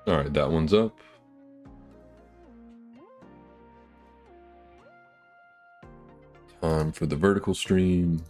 Alright, that one's up. Time for the vertical stream.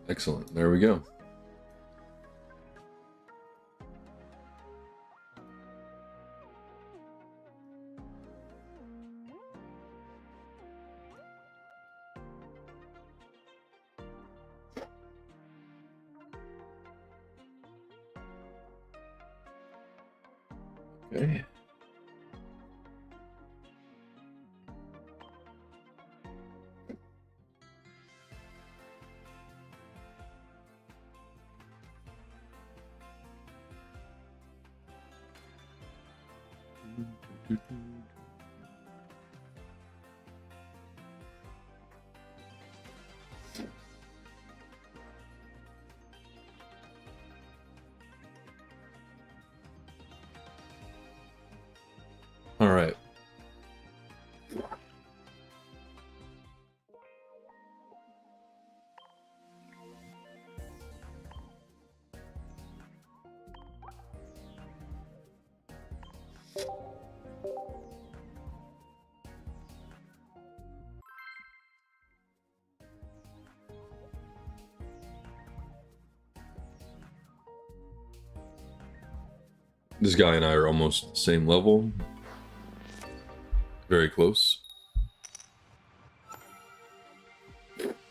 Excellent. There we go. Okay. All right. This guy and I are almost the same level. Very close.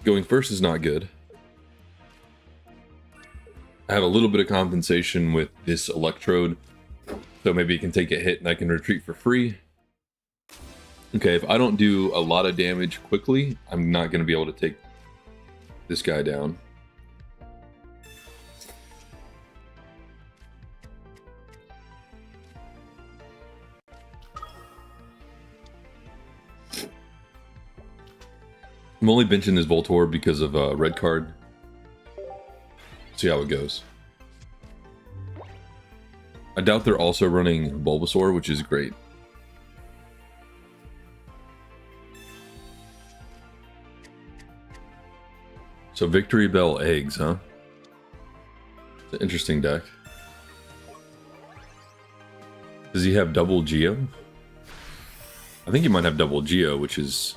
Going first is not good. I have a little bit of compensation with this electrode, so maybe it can take a hit and I can retreat for free. Okay, if I don't do a lot of damage quickly, I'm not going to be able to take this guy down. I'm only benching this Voltorb because of a red card. See how it goes. I doubt they're also running Bulbasaur, which is great. So Victory Bell eggs, huh? It's an interesting deck. Does he have double Geo? I think he might have double Geo, which is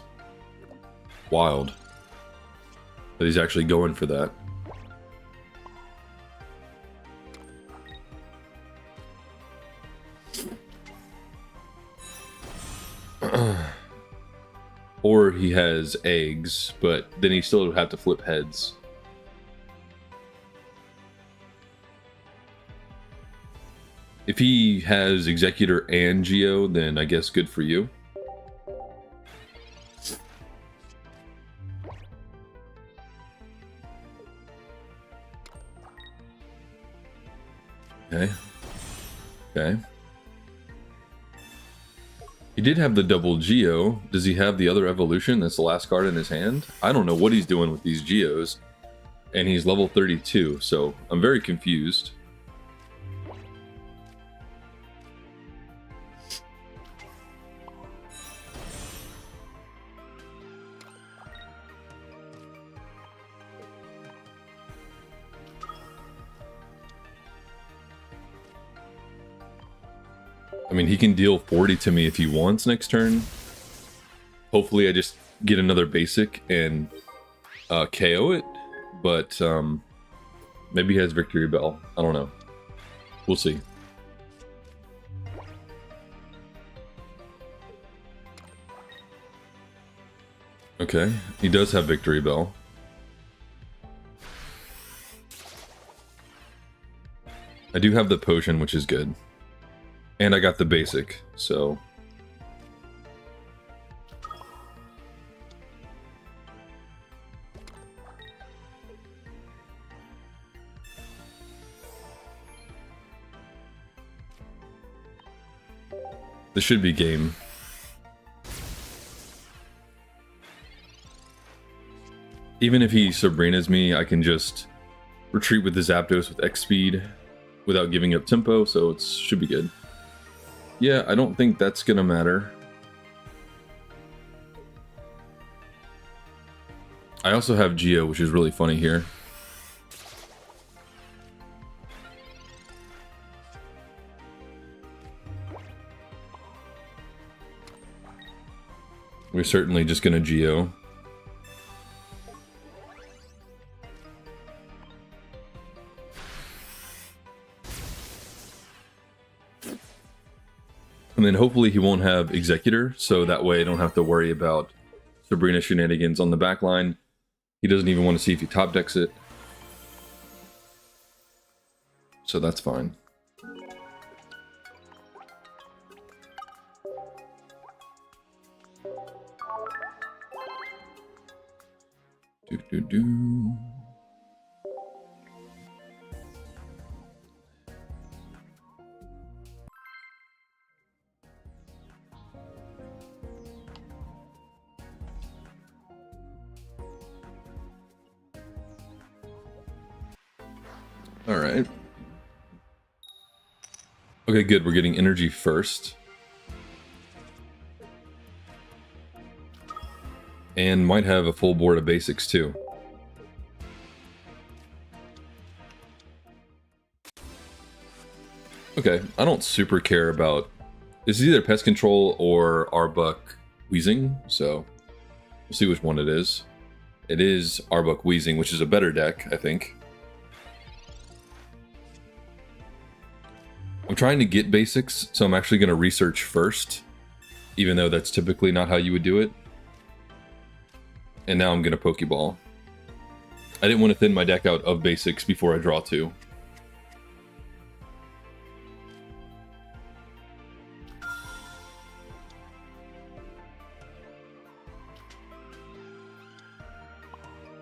wild that he's actually going for that. Or he has eggs, but then he still would have to flip heads. If he has Executor and Geo, then I guess good for you. Okay. Okay. He did have the double Geo. Does he have the other evolution? That's the last card in his hand? I don't know what he's doing with these Geos. And he's level 32, so I'm very confused. I mean, he can deal 40 to me if he wants next turn. Hopefully I just get another basic and KO it. But maybe he has Victory Bell. I don't know. We'll see. Okay, he does have Victory Bell. I do have the potion, which is good. And I got the basic, so... this should be game. Even if he Sabrina's me, I can just retreat with the Zapdos with X speed without giving up tempo, so it should be good. Yeah, I don't think that's gonna matter. I also have Geo, which is really funny here. We're certainly just gonna Geo. And then hopefully he won't have Executor, so that way I don't have to worry about Sabrina shenanigans on the back line. He doesn't even want to see if he top decks it. So that's fine. Do. All right. Okay, good. We're getting energy first. And might have a full board of basics too. Okay, I don't super care about... This is either Pest Control or Arbok Wheezing, so we'll see which one it is. It is Arbok Wheezing, which is a better deck, I think. I'm trying to get basics, so I'm actually going to research first, even though that's typically not how you would do it. And now I'm going to Pokeball. I didn't want to thin my deck out of basics before I draw two.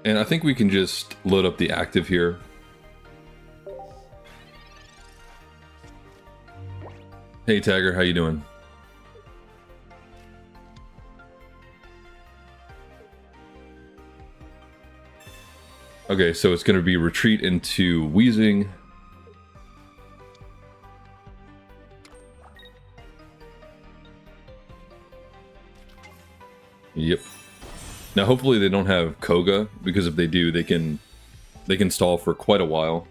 And I think we can just load up the active here. Hey Tagger, how you doing? Okay, so it's going to be retreat into Wheezing. Yep. Now hopefully they don't have Koga, because if they do, they can stall for quite a while.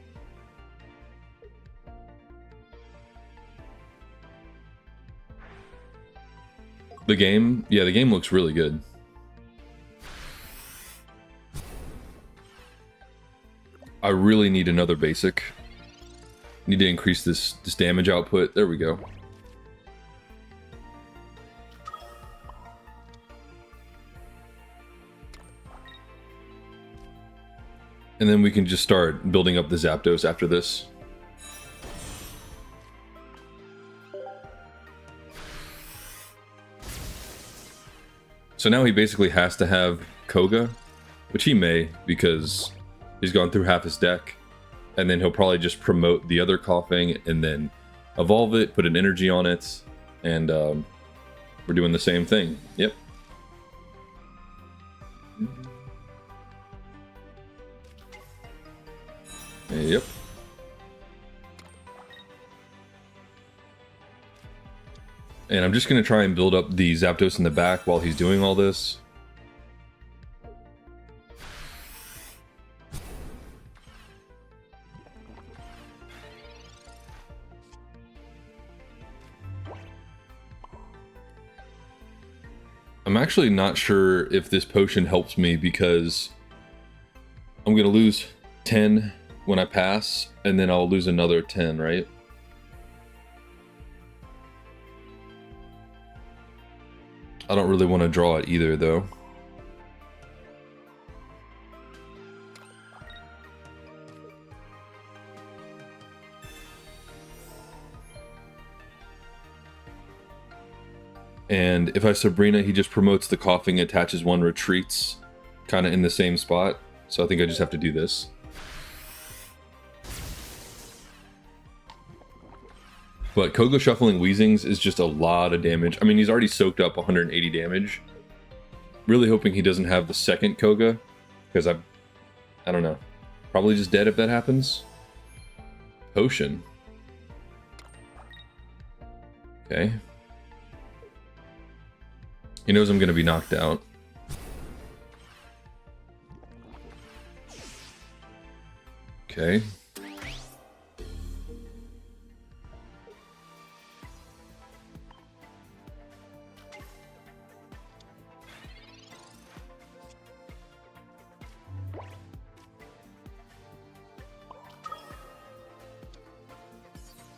The game, yeah, the game looks really good. I really need another basic. Need to increase this damage output. There we go. And then we can just start building up the Zapdos after this. So now he basically has to have Koga, which he may, because he's gone through half his deck. And then he'll probably just promote the other Coughing and then evolve it, put an energy on it, and we're doing the same thing. Yep. Yep. And I'm just going to try and build up the Zapdos in the back while he's doing all this. I'm actually not sure if this potion helps me because I'm going to lose 10 when I pass, and then I'll lose another 10, right? I don't really want to draw it either, though. And if I Sabrina, he just promotes the Coughing, attaches one, retreats, kind of in the same spot. So I think I just have to do this. But Koga shuffling Wheezings is just a lot of damage. I mean, he's already soaked up 180 damage. Really hoping he doesn't have the second Koga. because I don't know. Probably just dead if that happens. Potion. Okay. He knows I'm going to be knocked out. Okay.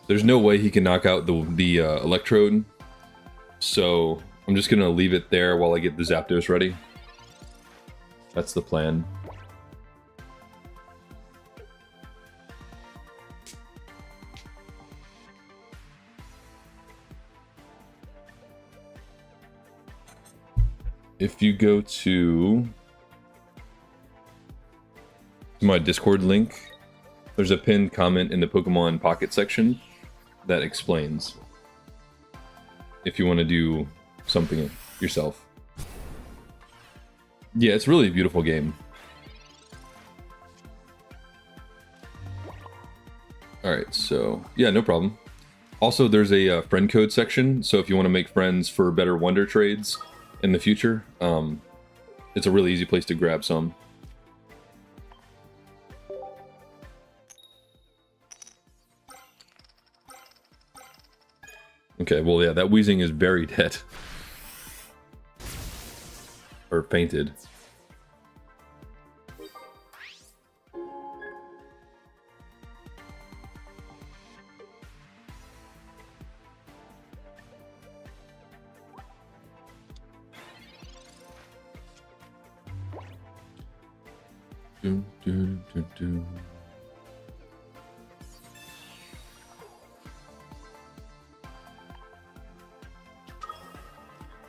There's no way he can knock out the electrode, so I'm just gonna leave it there while I get the Zapdos ready. That's the plan. If you go to my Discord link, there's a pinned comment in the Pokemon Pocket section that explains if you want to do something yourself. Yeah, it's really a beautiful game. Alright, so yeah, no problem. Also, there's a friend code section, so if you want to make friends for better Wonder trades in the future, it's a really easy place to grab some. Okay, well, yeah, that Weezing is very dead. Or painted.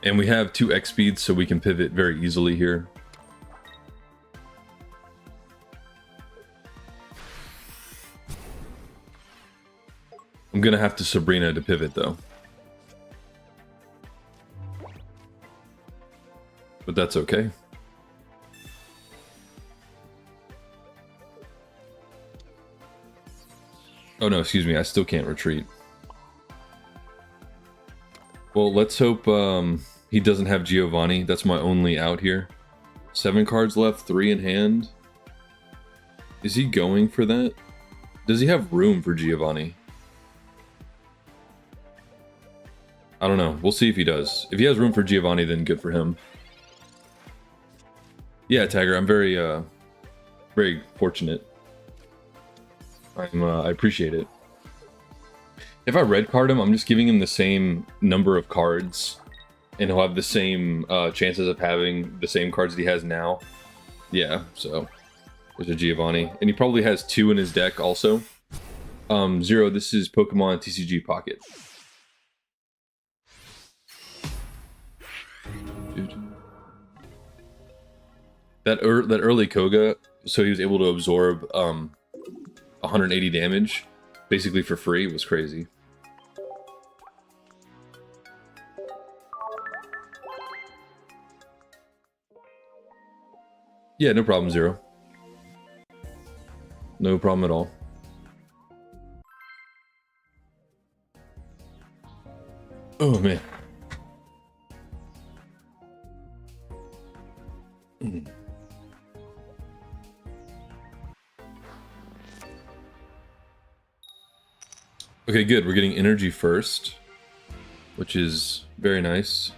And we have 2 X speeds, so we can pivot very easily here. I'm gonna have to Sabrina to pivot though. But that's okay. Oh no, excuse me, I still can't retreat. Well, let's hope he doesn't have Giovanni. That's my only out here. 7 cards left, 3 in hand. Is he going for that? Does he have room for Giovanni? I don't know. We'll see if he does. If he has room for Giovanni, then good for him. Yeah, Tiger, I'm very, very fortunate. I appreciate it. If I red card him, I'm just giving him the same number of cards, and he'll have the same chances of having the same cards that he has now. Yeah, so there's a Giovanni, and he probably has 2 in his deck also. Zero, this is Pokemon TCG Pocket. That early Koga, so he was able to absorb 180 damage, basically for free, was crazy. Yeah, no problem, Zero. No problem at all. Oh, man. Okay, good. We're getting energy first, which is very nice.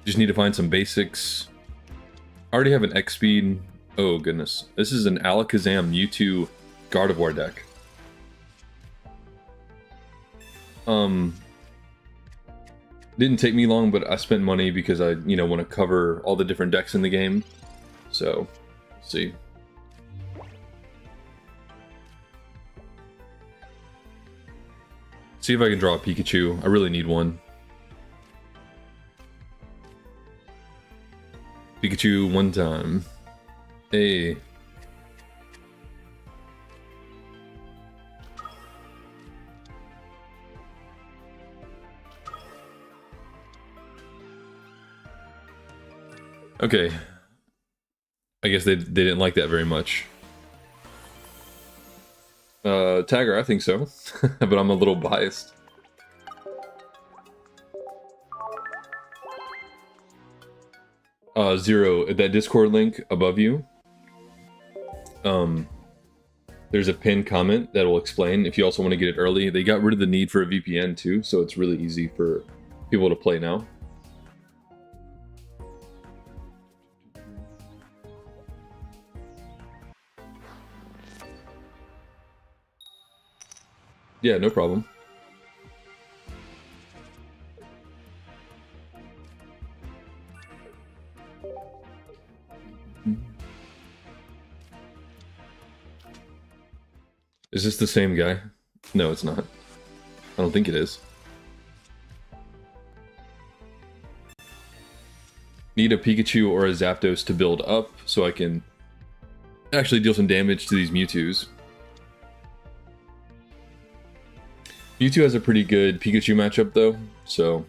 Just need to find some basics. I already have an X speed. Oh goodness. This is an Alakazam Mewtwo Gardevoir deck. Didn't take me long, but I spent money because I, want to cover all the different decks in the game. So, let's see. See if I can draw a Pikachu. I really need one. Pikachu one time. Hey. Okay. I guess they didn't like that very much. Tagger, I think so. But I'm a little biased. Zero, that Discord link above you. There's a pinned comment that will explain if you also want to get it early. They got rid of the need for a VPN too, so it's really easy for people to play now. Yeah, no problem. Is this the same guy? No, it's not. I don't think it is. Need a Pikachu or a Zapdos to build up so I can actually deal some damage to these Mewtwo's. Mewtwo has a pretty good Pikachu matchup though, so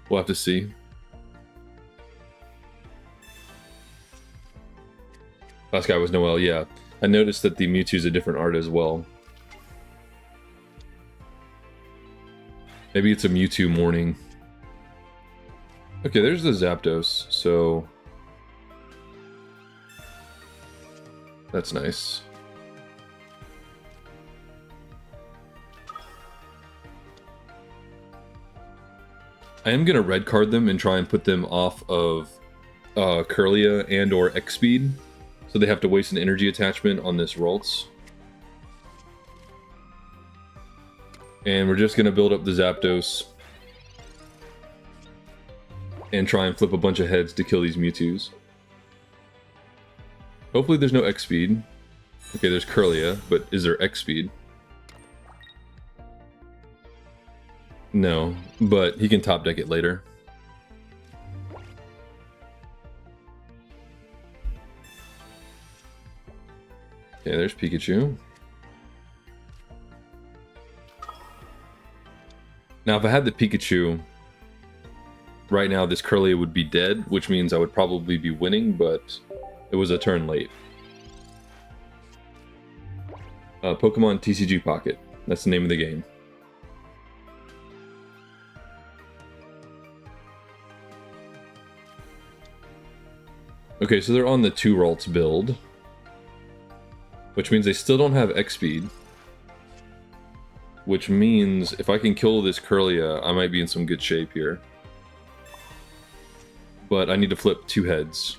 we'll have to see. Last guy was Noel, yeah. I noticed that the Mewtwo's a different art as well. Maybe it's a Mewtwo morning. Okay, there's the Zapdos, so... that's nice. I am gonna red card them and try and put them off of Kirlia and or X-Speed, so they have to waste an energy attachment on this Ralts. And we're just gonna build up the Zapdos and try and flip a bunch of heads to kill these Mewtwo's. Hopefully there's no X-Speed. Okay, there's Kirlia, but is there X-Speed? No, but he can top deck it later. Okay, there's Pikachu. Now, if I had the Pikachu, right now this Kirlia would be dead, which means I would probably be winning, but it was a turn late. Pokémon TCG Pocket. That's the name of the game. Okay, so they're on the 2 Ralts build, which means they still don't have X-Speed. Which means if I can kill this Kirlia, I might be in some good shape here. But I need to flip 2 heads.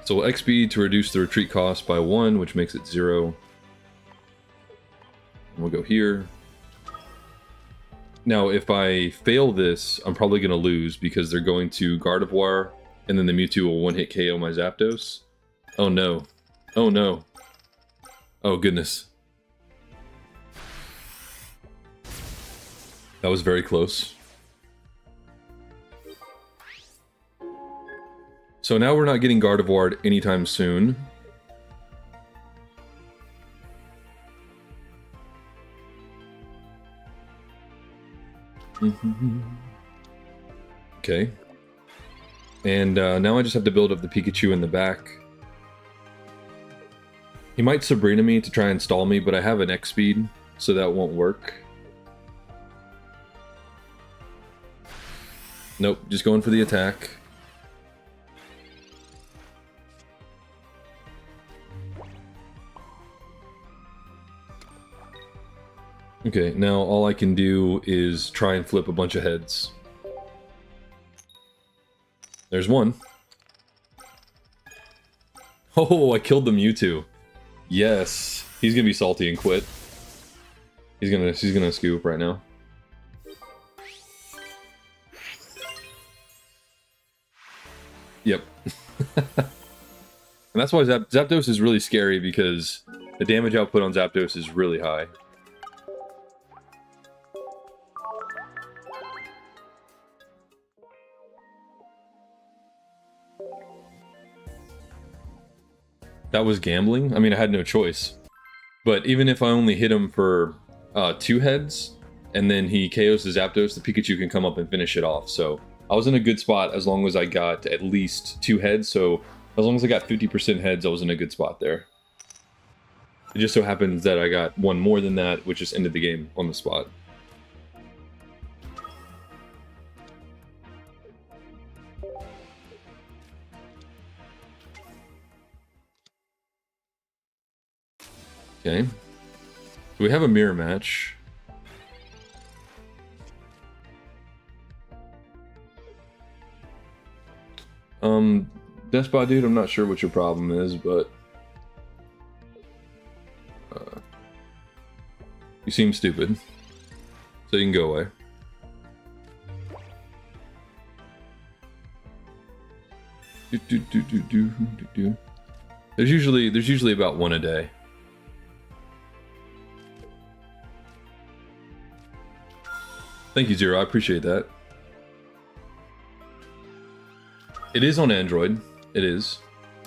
So we'll X-Speed to reduce the retreat cost by 1, which makes it 0. And we'll go here. Now, if I fail this, I'm probably going to lose because they're going to Gardevoir, and then the Mewtwo will one-hit KO my Zapdos. Oh no. Oh no. Oh goodness. That was very close. So now we're not getting Gardevoir anytime soon. Okay. And now I just have to build up the Pikachu in the back. He might Sabrina me to try and stall me, but I have an X-Speed, so that won't work. Nope, just going for the attack. Okay, now all I can do is try and flip a bunch of heads. There's one. Oh, I killed the Mewtwo. Yes, he's gonna be salty and quit. She's gonna scoop right now. Yep. And that's why Zapdos is really scary, because the damage output on Zapdos is really high. That was gambling. I mean, I had no choice. But even if I only hit him for 2 heads, and then he KOs the Zapdos, the Pikachu can come up and finish it off. So I was in a good spot as long as I got at least 2 heads. So as long as I got 50% heads, I was in a good spot there. It just so happens that I got one more than that, which just ended the game on the spot. Okay. So we have a mirror match. Despot dude, I'm not sure what your problem is, but you seem stupid, so you can go away. There's usually about one a day. Thank you, Zero. I appreciate that. It is on Android. It is.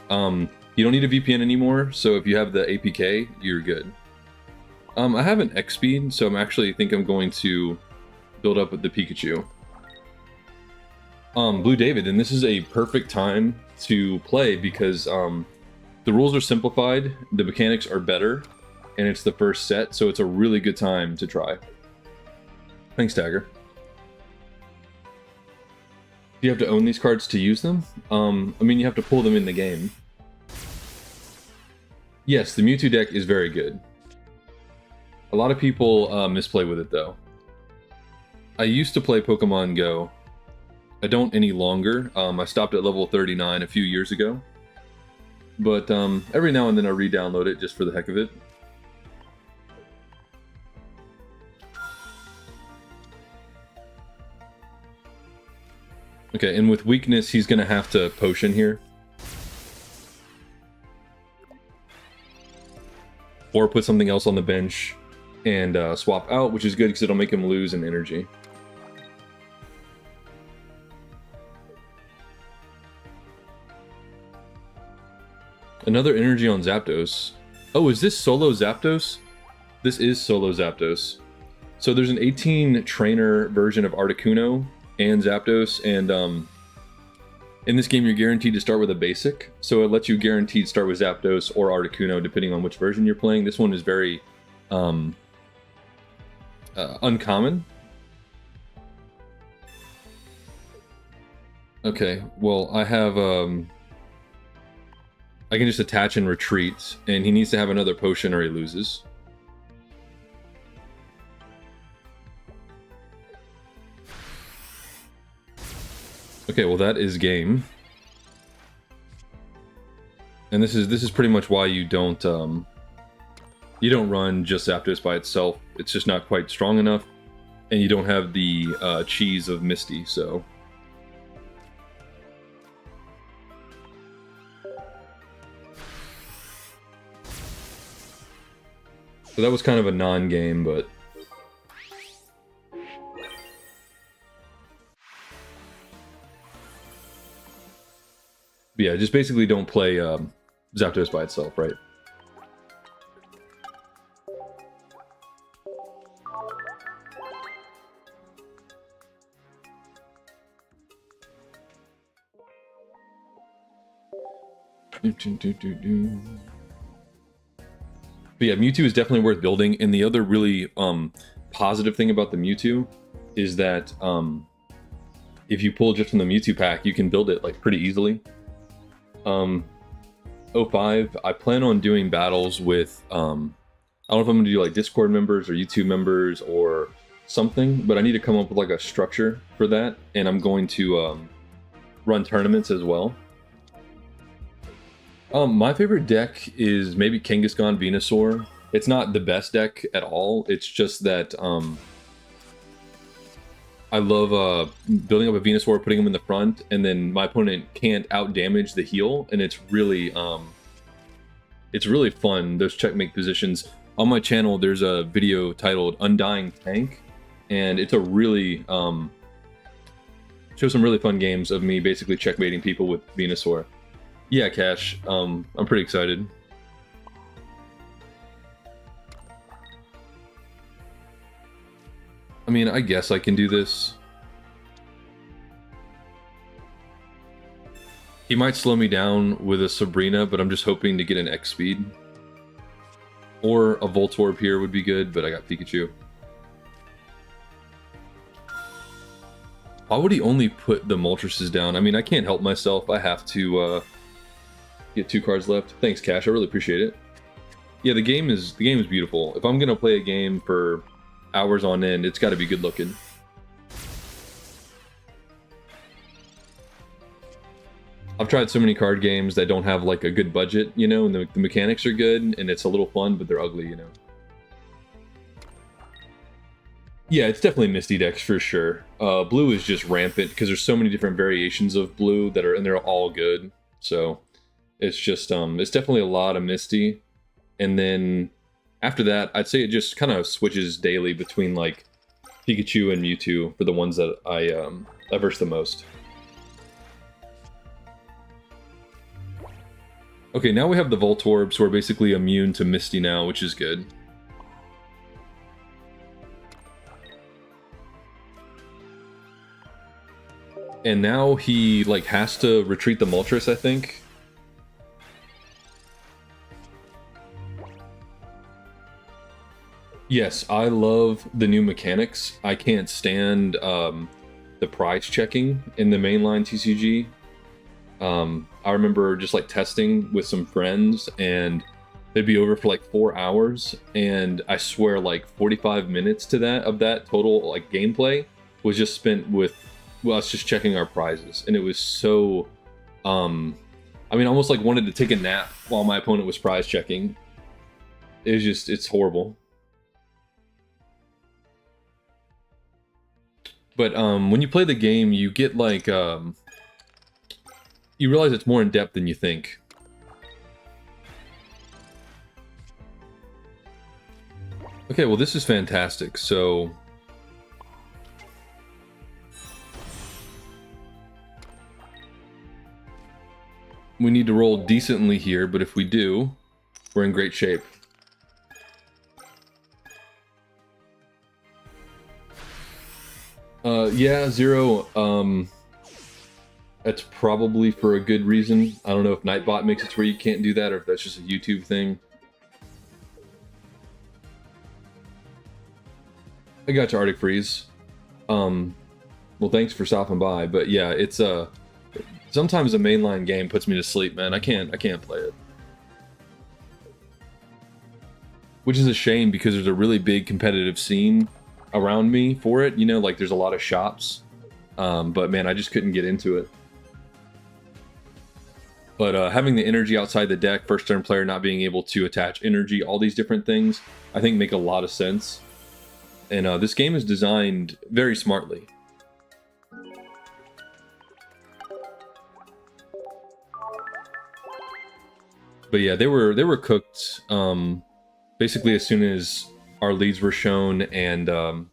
You don't need a VPN anymore, so if you have the APK, you're good. I have an X speed, so I think I'm going to build up with the Pikachu. Blue David, and this is a perfect time to play because the rules are simplified, the mechanics are better, and it's the first set, so it's a really good time to try. Thanks, Dagger. Do you have to own these cards to use them? I mean, you have to pull them in the game. Yes, the Mewtwo deck is very good. A lot of people misplay with it, though. I used to play Pokemon Go. I don't any longer. I stopped at level 39 a few years ago. But every now and then I re-download it just for the heck of it. Okay, and with weakness, he's going to have to potion here. Or put something else on the bench and swap out, which is good because it'll make him lose in energy. Another energy on Zapdos. Oh, is this solo Zapdos? This is solo Zapdos. So there's an 18 trainer version of Articuno and Zapdos, and in this game you're guaranteed to start with a basic, so it lets you guaranteed start with Zapdos or Articuno depending on which version you're playing. This one is very uncommon. Okay, well I have I can just attach and retreat, and he needs to have another potion or he loses. Okay, well that is game. And this is pretty much why you don't run just Zapdos by itself. It's just not quite strong enough, and you don't have the cheese of Misty, so. So that was kind of a non-game, but yeah, just basically don't play Zapdos by itself, right? But yeah, Mewtwo is definitely worth building, and the other really positive thing about the Mewtwo is that if you pull just from the Mewtwo pack, you can build it like pretty easily. 05, I plan on doing battles with, I don't know if I'm going to do like Discord members or YouTube members or something, but I need to come up with like a structure for that, and I'm going to run tournaments as well. My favorite deck is maybe Kangaskhan Venusaur. It's not the best deck at all, it's just that I love building up a Venusaur, putting him in the front, and then my opponent can't out-damage the heal, and it's really fun, those checkmate positions. On my channel, there's a video titled Undying Tank, and it's a really, shows some really fun games of me basically checkmating people with Venusaur. Yeah, Cash, I'm pretty excited. mean, I guess I can do this. He might slow me down with a Sabrina, but I'm just hoping to get an X speed. Or a Voltorb here would be good, but I got Pikachu. Why would he only put the Moltres down? I mean, I can't help myself. I have to get 2 cards left. Thanks, Cash. I really appreciate it. Yeah, the game is beautiful. If I'm gonna play a game for hours on end, it's got to be good looking. I've tried so many card games that don't have like a good budget, you know, and the mechanics are good and it's a little fun, but they're ugly, you know. Yeah, it's definitely Misty decks for sure. Blue is just rampant because there's so many different variations of blue that are, and they're all good. So it's just, it's definitely a lot of Misty. And then after that, I'd say it just kind of switches daily between like Pikachu and Mewtwo for the ones that I verse the most. Okay, now we have the Voltorb, so we're basically immune to Misty now, which is good. And now he like has to retreat the Moltres, I think. Yes, I love the new mechanics. I can't stand the prize checking in the mainline TCG. I remember just like testing with some friends and they'd be over for like 4 hours, and I swear like 45 minutes to that of that total like gameplay was just spent with us just checking our prizes, and it was so I mean, I almost like wanted to take a nap while my opponent was prize checking. It was just, it's horrible. But when you play the game, you get like you realize it's more in depth than you think. Okay, well this is fantastic. So we need to roll decently here, but if we do, we're in great shape. Yeah, Zero, that's probably for a good reason. I don't know if Nightbot makes it to where you can't do that, or if that's just a YouTube thing. I got you, Arctic Freeze. Well, thanks for stopping by, but yeah, it's sometimes a mainline game puts me to sleep, man. I can't play it. Which is a shame because there's a really big competitive scene around me for it, you know, like there's a lot of shops. But man, I just couldn't get into it. But having the energy outside the deck, first turn player not being able to attach energy, all these different things, I think make a lot of sense. And this game is designed very smartly. But yeah, they were cooked basically as soon as our leads were shown, and I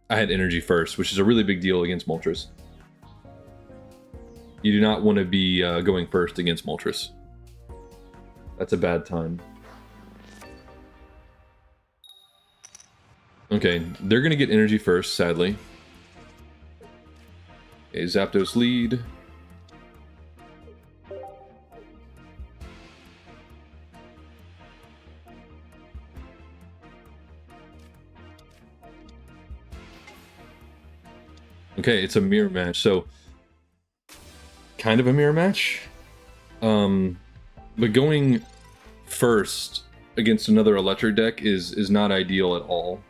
had energy first, which is a really big deal against Moltres. You do not want to be going first against Moltres. That's a bad time. Okay, they're going to get energy first, sadly. Okay, Zapdos lead. Okay, it's a mirror match, so kind of a mirror match. But going first against another electric deck is not ideal at all.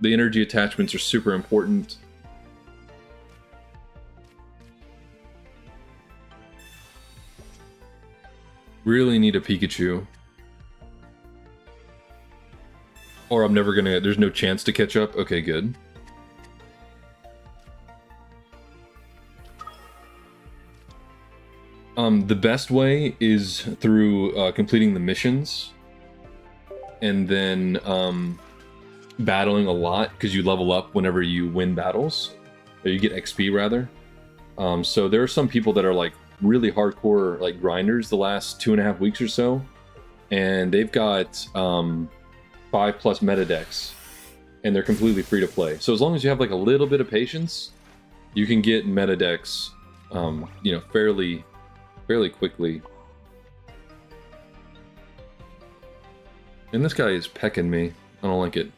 The energy attachments are super important. Really need a Pikachu. Or I'm never gonna, there's no chance to catch up. Okay, good. The best way is through completing the missions and then battling a lot, because you level up whenever you win battles, or you get XP rather. So there are some people that are like really hardcore like grinders the last 2.5 weeks or so, and they've got 5+ meta decks, and they're completely free to play. So as long as you have like a little bit of patience, you can get meta decks, you know, fairly quickly. And this guy is pecking me. I don't like it.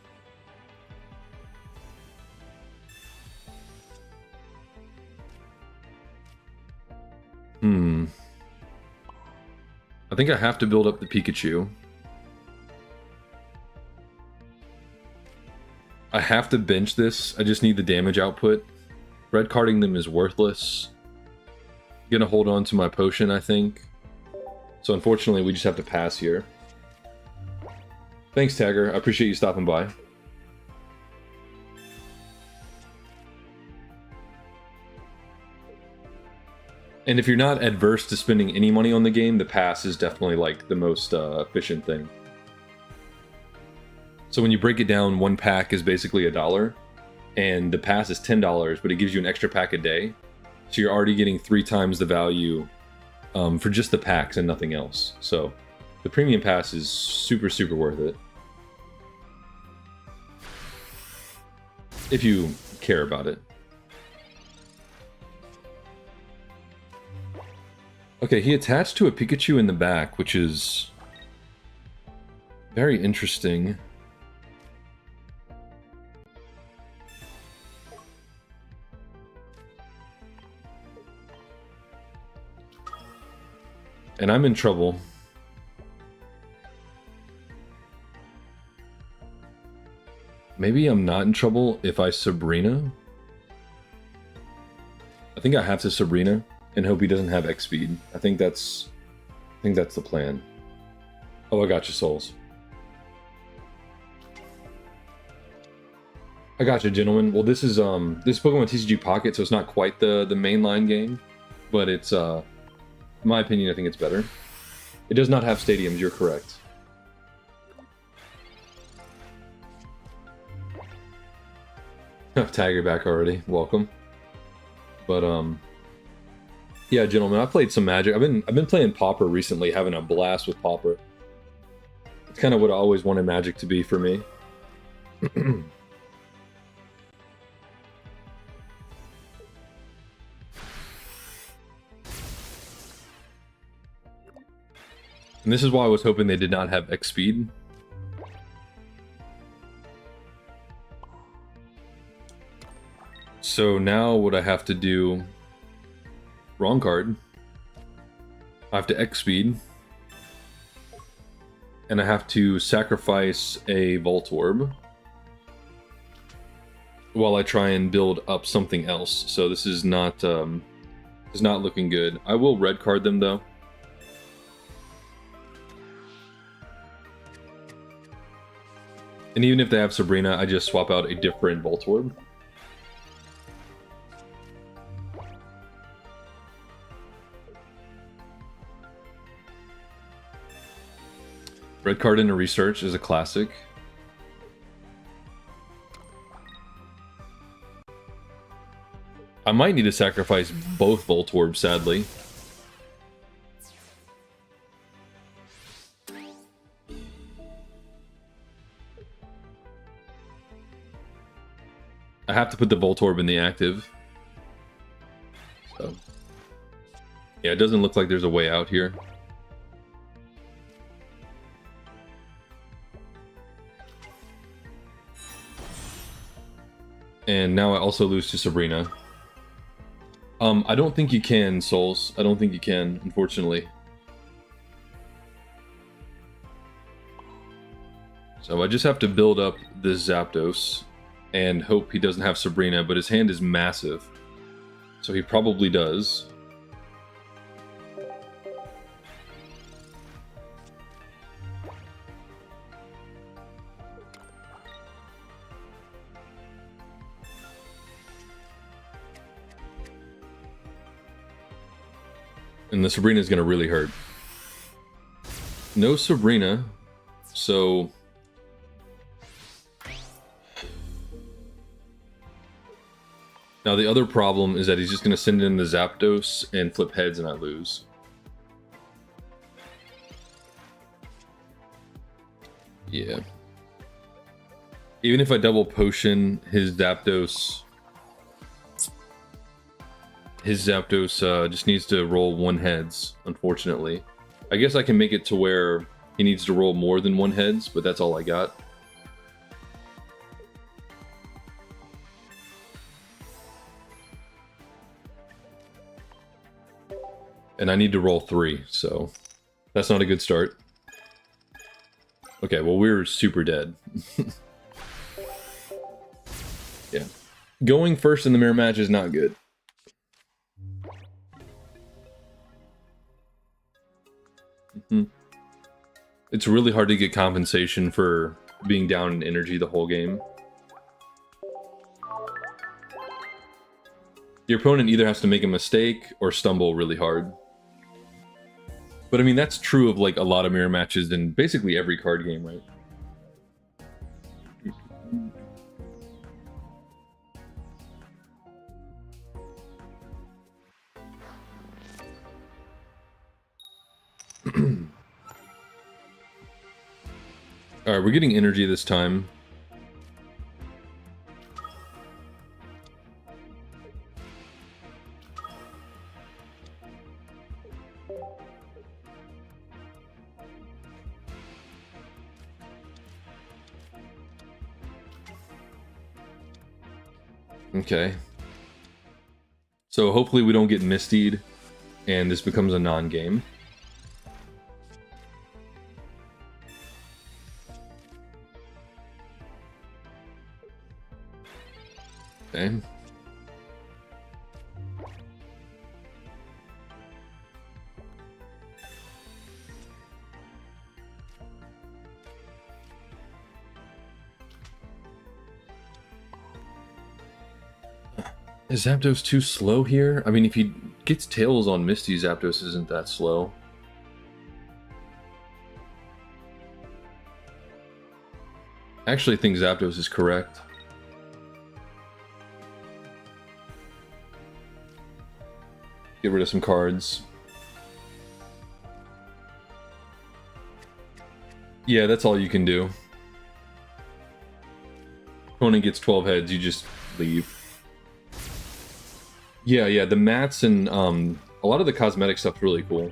I think I have to build up the Pikachu. I have to bench this. I just need the damage output. Red carding them is worthless. I'm gonna hold on to my potion, I think. So unfortunately, we just have to pass here. Thanks, Tagger. I appreciate you stopping by. And if you're not adverse to spending any money on the game, the pass is definitely like the most efficient thing. So when you break it down, one pack is basically $1, and the pass is $10, but it gives you an extra pack a day. So you're already getting 3 times the value for just the packs and nothing else. So the premium pass is super, super worth it. If you care about it. Okay, he attached to a Pikachu in the back, which is very interesting. And I'm in trouble. Maybe I'm not in trouble if I Sabrina. I think I have to Sabrina and hope he doesn't have X speed. I think that's the plan. Oh, I got you, Souls. I got you, gentlemen. Well, this is Pokemon TCG Pocket, so it's not quite the mainline game, but it's in my opinion, I think it's better. It does not have stadiums. You're correct. Tagger back already. Welcome. But yeah, gentlemen, I played some Magic. I've been playing Pauper recently, having a blast with Pauper. It's kind of what I always wanted Magic to be for me. And this is why I was hoping they did not have X speed. So now what I have to do, wrong card, I have to X speed, and I have to sacrifice a Voltorb while I try and build up something else. So this is not looking good. I will red card them though. And even if they have Sabrina, I just swap out a different Voltorb. Red card into research is a classic. I might need to sacrifice both Voltorbs, sadly. I have to put the Voltorb in the active. So, yeah, it doesn't look like there's a way out here. And now I also lose to Sabrina. I don't think you can, Souls. I don't think you can, unfortunately. So I just have to build up this Zapdos and hope he doesn't have Sabrina, but his hand is massive. So he probably does. And the Sabrina is going to really hurt. No Sabrina, so... Now the other problem is that he's just going to send in the Zapdos and flip heads and I lose. Yeah. Even if I double potion, his Zapdos just needs to roll 1 heads, unfortunately. I guess I can make it to where he needs to roll more than 1 heads, but that's all I got. And I need to roll 3, so that's not a good start. Okay, well, we're super dead. Yeah. Going first in the mirror match is not good. It's really hard to get compensation for being down in energy the whole game. Your opponent either has to make a mistake or stumble really hard. But I mean, that's true of like a lot of mirror matches in basically every card game, right? Alright, we're getting energy this time. Okay. So hopefully we don't get mistied and this becomes a non-game. Okay. Is Zapdos too slow here? I mean, if he gets tails on Misty, Zapdos isn't that slow. I actually think Zapdos is correct. Get rid of some cards. Yeah, that's all you can do. Opponent gets 12 heads, you just leave. Yeah, the mats and a lot of the cosmetic stuff's really cool.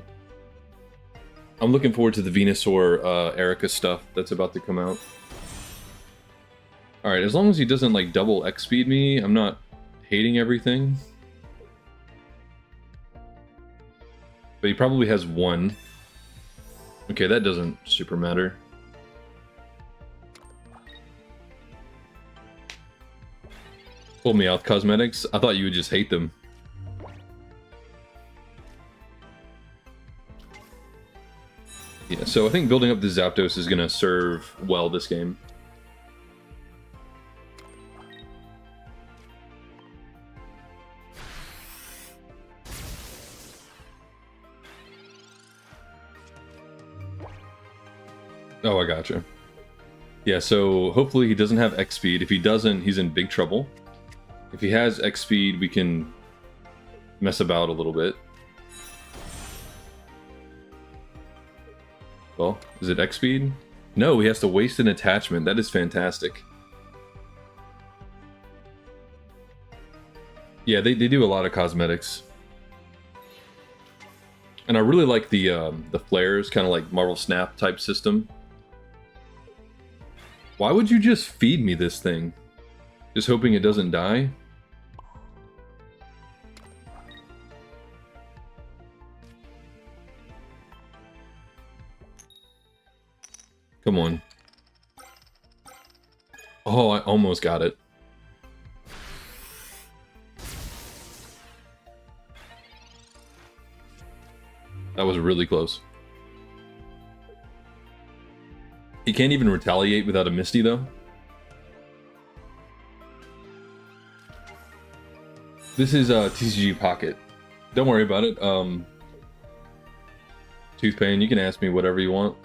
I'm looking forward to the Venusaur Erica stuff that's about to come out. Alright, as long as he doesn't like double X speed me, I'm not hating everything. But he probably has 1. Okay, that doesn't super matter. Pull me out cosmetics? I thought you would just hate them. Yeah, so I think building up the Zapdos is going to serve well this game. Oh, I gotcha. Yeah, so hopefully he doesn't have X speed. If he doesn't, he's in big trouble. If he has X speed, we can mess about a little bit. Well, is it X speed? No, he has to waste an attachment. That is fantastic. Yeah, they do a lot of cosmetics. And I really like the flares, kind of like Marvel Snap type system. Why would you just feed me this thing? Just hoping it doesn't die? Come on. Oh, I almost got it. That was really close. He can't even retaliate without a Misty, though. This is TCG Pocket. Don't worry about it. Toothpain, you can ask me whatever you want.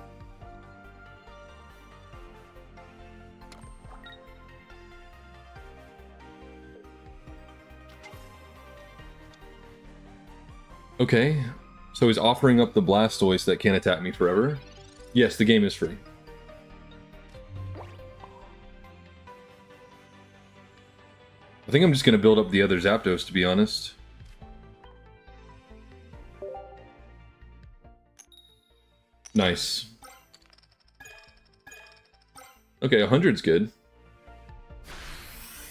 Okay, so he's offering up the Blastoise that can't attack me forever. Yes, the game is free. I think I'm just gonna build up the other Zapdos, to be honest. Nice. Okay, 100's good.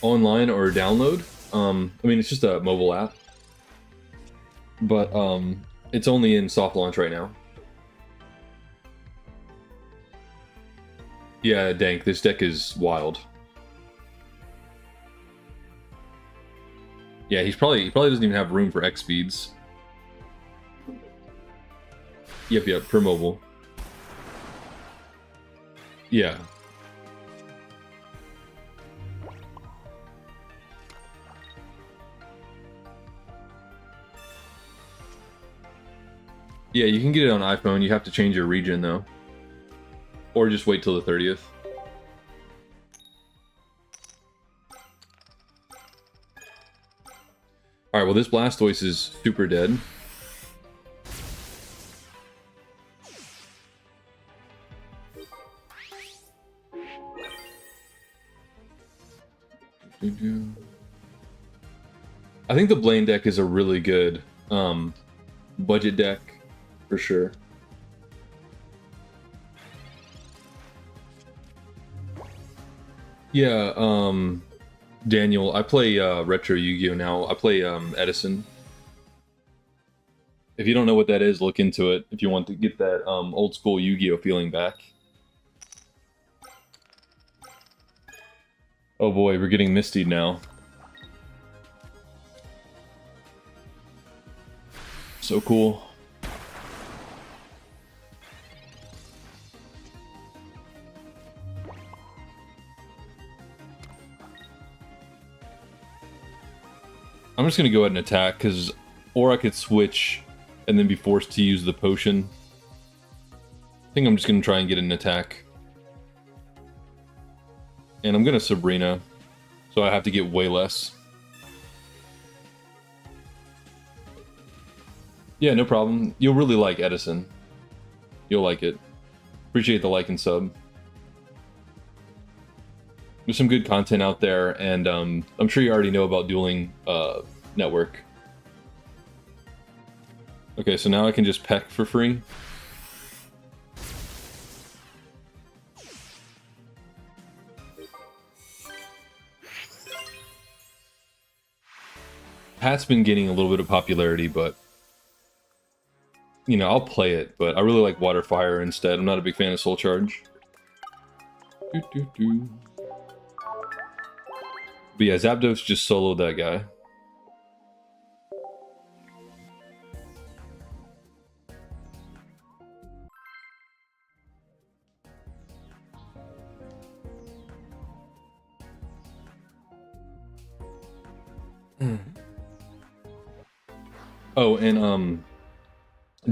Online or download? I mean, it's just a mobile app. But, it's only in soft launch right now. Yeah, Dank, this deck is wild. Yeah, he probably doesn't even have room for X speeds. Yep, per mobile. Yeah. Yeah, you can get it on iPhone. You have to change your region, though. Or just wait till the 30th. Alright, well, this Blastoise is super dead. I think the Blaine deck is a really good budget deck, for sure. Yeah, Daniel, I play Retro Yu-Gi-Oh! Now. I play Edison. If you don't know what that is, look into it if you want to get that old school Yu-Gi-Oh! Feeling back. Oh boy, we're getting misty now. So cool. I'm just gonna go ahead and attack, because, or I could switch and then be forced to use the potion. I think I'm just gonna try and get an attack. And I'm gonna Sabrina, so I have to get way less. Yeah, no problem. You'll really like Edison. You'll like it. Appreciate the like and sub. There's some good content out there, and I'm sure you already know about Dueling Network. Okay, so now I can just peck for free. Pat's been getting a little bit of popularity, but you know, I'll play it, but I really like Water Fire instead. I'm not a big fan of Soul Charge. But yeah, Zapdos just soloed that guy. Oh, and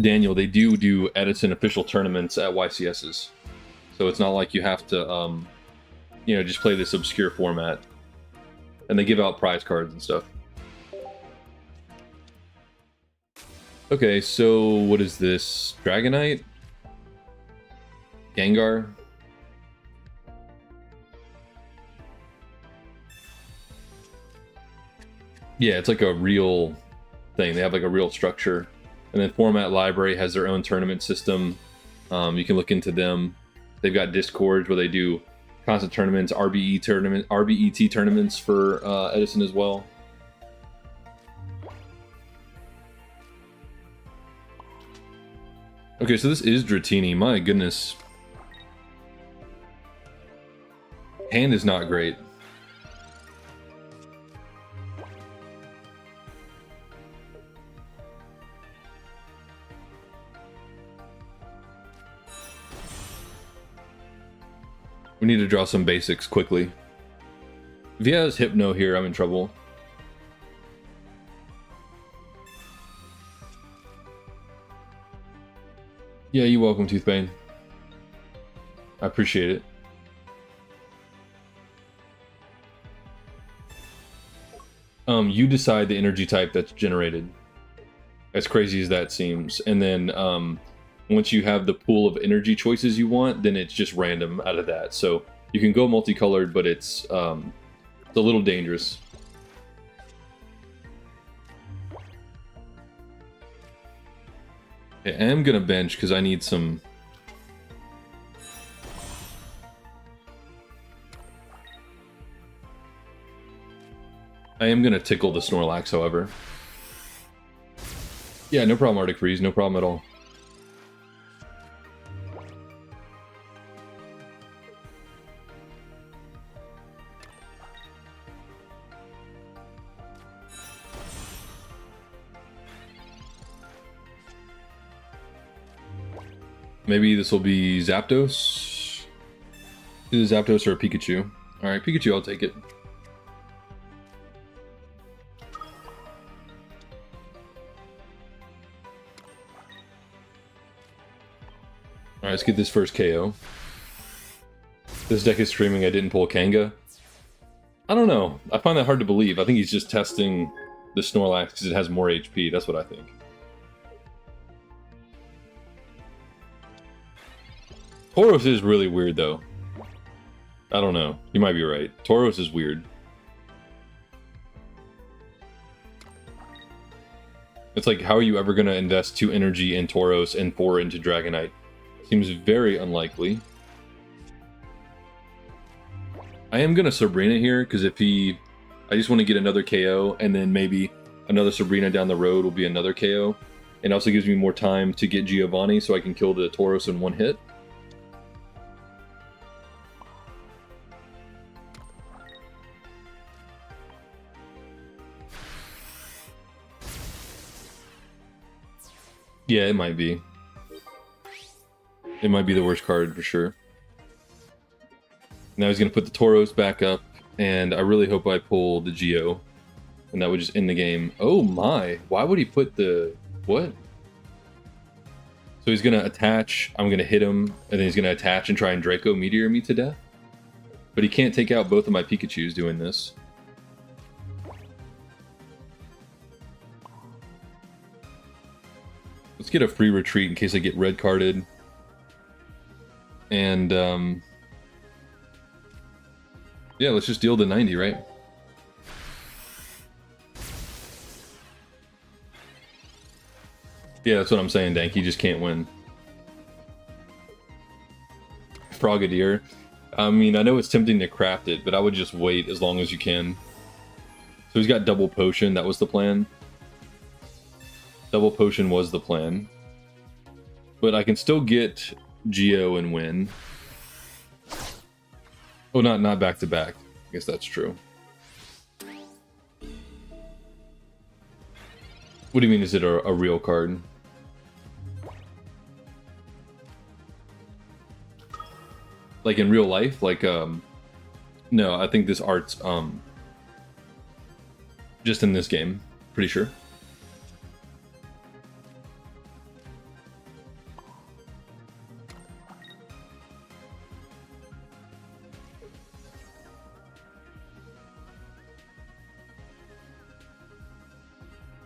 Daniel, they do Edison official tournaments at YCS's, so it's not like you have to you know, just play this obscure format, and they give out prize cards and stuff. Okay, so what is this? Dragonite? Gengar? Yeah, it's like a real thing. They have like a real structure. And then Format Library has their own tournament system. You can look into them. They've got Discords where they do constant tournaments, RBET tournaments for Edison as well. Okay, so this is Dratini. My goodness. Hand is not great. We need to draw some basics quickly. If he has Hypno here, I'm in trouble. Yeah, you're welcome, Toothbane. I appreciate it. You decide the energy type that's generated. As crazy as that seems. And then once you have the pool of energy choices you want, then it's just random out of that. So you can go multicolored, but it's a little dangerous. Okay, I am gonna bench because I need some. I am gonna tickle the Snorlax, however. Yeah, no problem, Arctic Freeze, no problem at all. Maybe this will be Zapdos? Is it Zapdos or a Pikachu? Alright, Pikachu, I'll take it. Alright, let's get this first KO. This deck is streaming, I didn't pull Kanga. I don't know. I find that hard to believe. I think he's just testing the Snorlax because it has more HP. That's what I think. Tauros is really weird, though. I don't know. You might be right. Tauros is weird. It's like, how are you ever going to invest 2 energy in Tauros and 4 into Dragonite? Seems very unlikely. I am going to Sabrina here, because if he... I just want to get another KO, and then maybe another Sabrina down the road will be another KO. It also gives me more time to get Giovanni, so I can kill the Tauros in one hit. Yeah, it might be. It might be the worst card for sure. Now he's going to put the Tauros back up, and I really hope I pull the Geo. And that would just end the game. Oh my, why would he put the... what? So he's going to attach, I'm going to hit him, and then he's going to attach and try and Draco Meteor me to death? But he can't take out both of my Pikachus doing this. Let's get a free retreat in case I get red carded. And, yeah, let's just deal the 90, right? Yeah, that's what I'm saying, Dank. He just can't win. Frogadier. I mean, I know it's tempting to craft it, but I would just wait as long as you can. So he's got double potion. That was the plan. Double potion was the plan. But I can still get Geo and win. Oh, not back to back. I guess that's true. What do you mean, is it a real card? Like in real life? Like, no, I think this art's, just in this game. Pretty sure.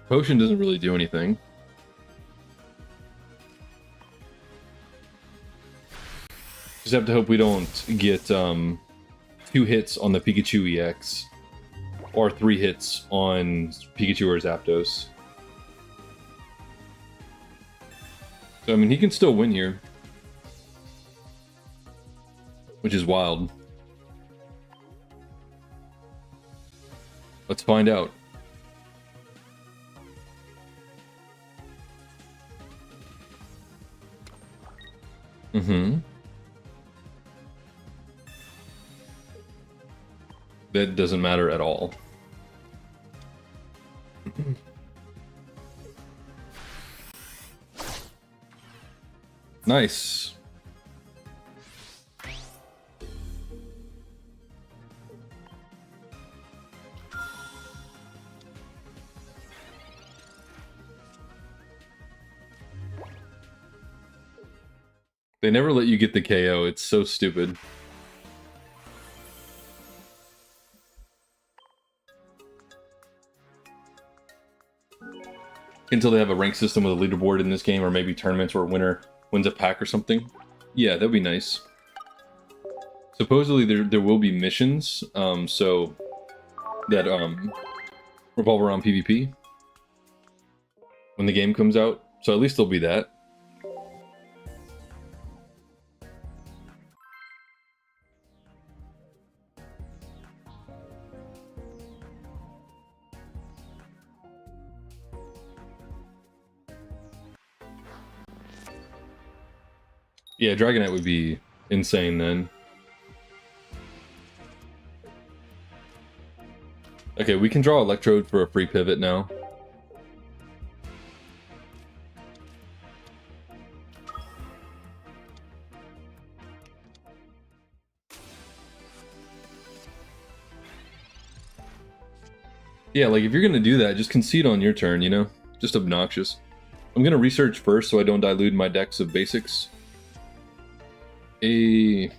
Potion doesn't really do anything. Just have to hope we don't get 2 hits on the Pikachu EX. Or 3 hits on Pikachu or Zapdos. So, I mean, he can still win here. Which is wild. Let's find out. Mm-hmm. That doesn't matter at all. Nice. They never let you get the KO. It's so stupid. Until they have a rank system with a leaderboard in this game, or maybe tournaments where a winner wins a pack or something. Yeah, that'd be nice. Supposedly there will be missions, so that revolve around PvP when the game comes out. So at least there'll be that. Yeah, Dragonite would be insane then. Okay, we can draw Electrode for a free pivot now. Yeah, like if you're gonna do that, just concede on your turn, you know? Just obnoxious. I'm gonna research first so I don't dilute my decks of basics. I'm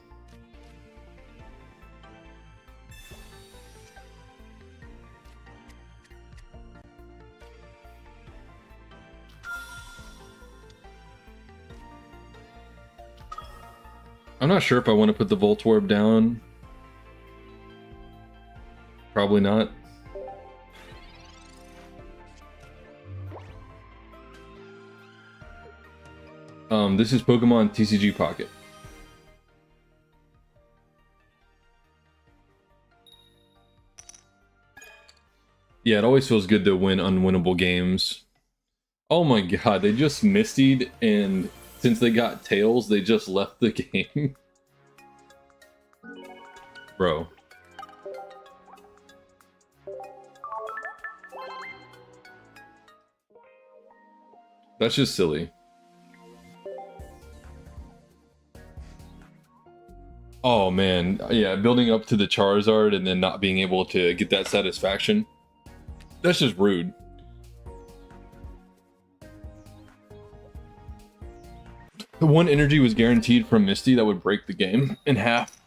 not sure if I want to put the Voltorb down. Probably not. This is Pokemon TCG Pocket. Yeah, it always feels good to win unwinnable games. Oh my god, they just mistied, and since they got Tails, they just left the game. Bro. That's just silly. Oh man, yeah, building up to the Charizard and then not being able to get that satisfaction. That's just rude. The one energy was guaranteed from Misty that would break the game in half.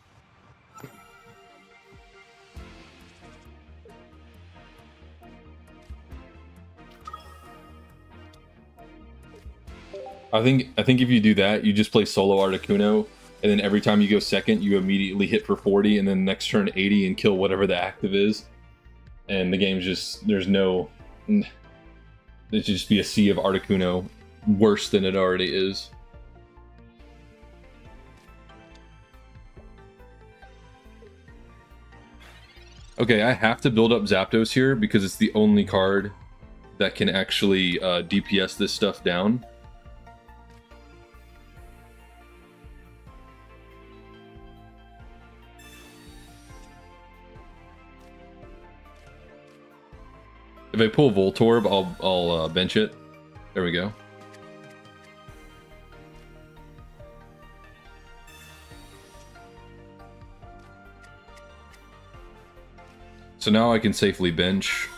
I think if you do that, you just play solo Articuno, and then every time you go second, you immediately hit for 40, and then next turn 80 and kill whatever the active is. And the game's just, there's no, it should just be a sea of Articuno, worse than it already is. Okay, I have to build up Zapdos here because it's the only card that can actually DPS this stuff down. If I pull Voltorb, I'll bench it. There we go. So now I can safely bench.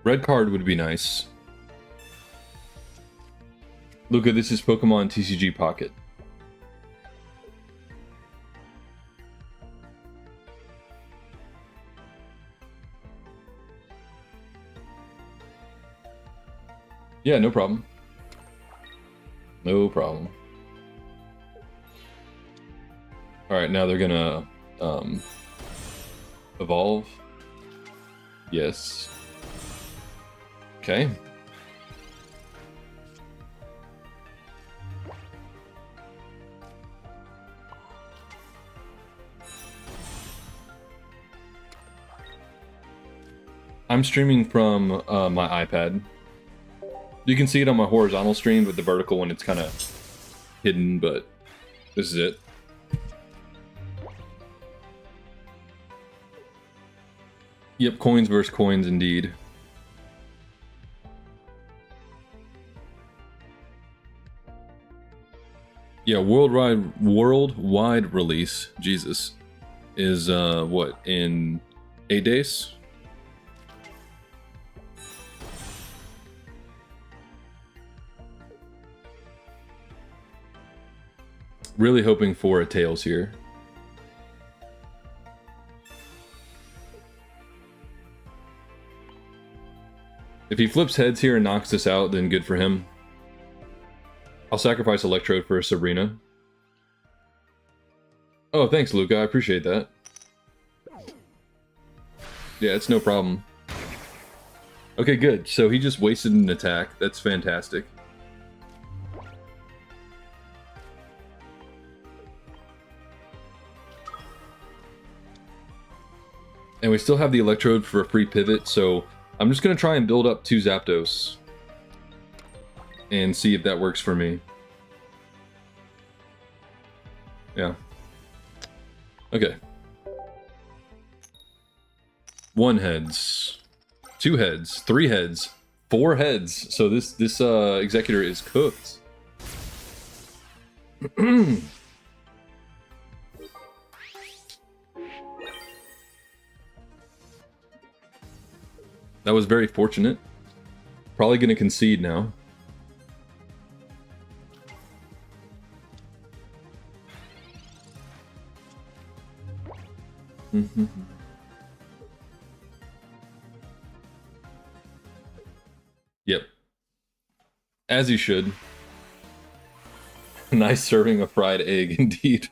Red card would be nice. Luca, this is Pokemon TCG Pocket. Yeah, no problem. No problem. Alright, now they're gonna evolve. Yes. Okay. I'm streaming from my iPad. You can see it on my horizontal stream, but the vertical one, it's kind of hidden, but this is it. Yep, coins versus coins indeed. Yeah, worldwide release, Jesus, is what, in 8 days? Really hoping for a Tails here. If he flips heads here and knocks this out, then good for him. I'll sacrifice Electrode for Sabrina. Oh, thanks, Luca. I appreciate that. Yeah, it's no problem. Okay, good. So he just wasted an attack. That's fantastic. And we still have the Electrode for a free pivot, so I'm just going to try and build up 2 Zapdos. And see if that works for me. Yeah. Okay. 1 heads. 2 heads. 3 heads. 4 heads. So this Executor is cooked. That was very fortunate. Probably going to concede now. Yep. As you should. Nice serving of fried egg, indeed.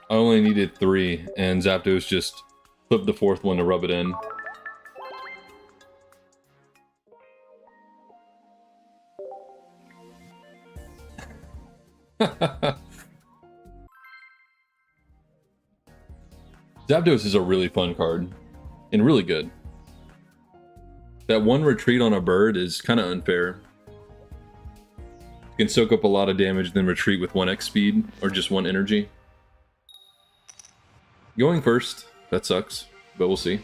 I only needed 3, and Zapdos just flipped the 4th one to rub it in. Zapdos is a really fun card, and really good. That 1 retreat on a bird is kind of unfair. You can soak up a lot of damage, then retreat with 1x speed, or just 1 energy. Going first, that sucks, but we'll see.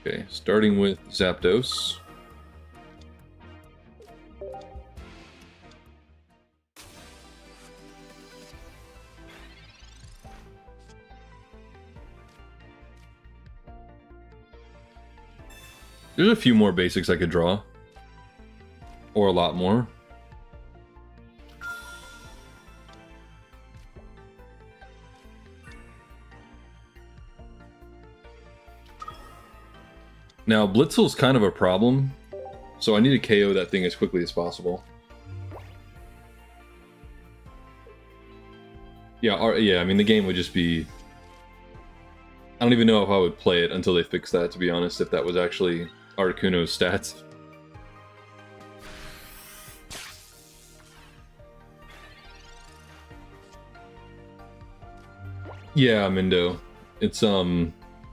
Okay, starting with Zapdos. There's a few more basics I could draw. Or a lot more. Now, Blitzel's kind of a problem, so I need to KO that thing as quickly as possible. Yeah, I mean, the game would just be... I don't even know if I would play it until they fix that, to be honest, if that was actually Articuno's stats. Yeah, Mindo. It's,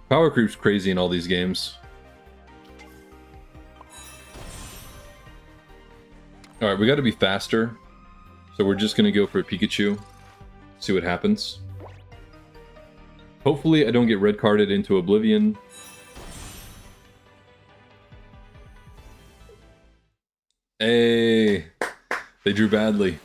power creep's crazy in all these games. Alright, we gotta be faster. So we're just gonna go for a Pikachu. See what happens. Hopefully I don't get red carded into Oblivion. Hey! They drew badly.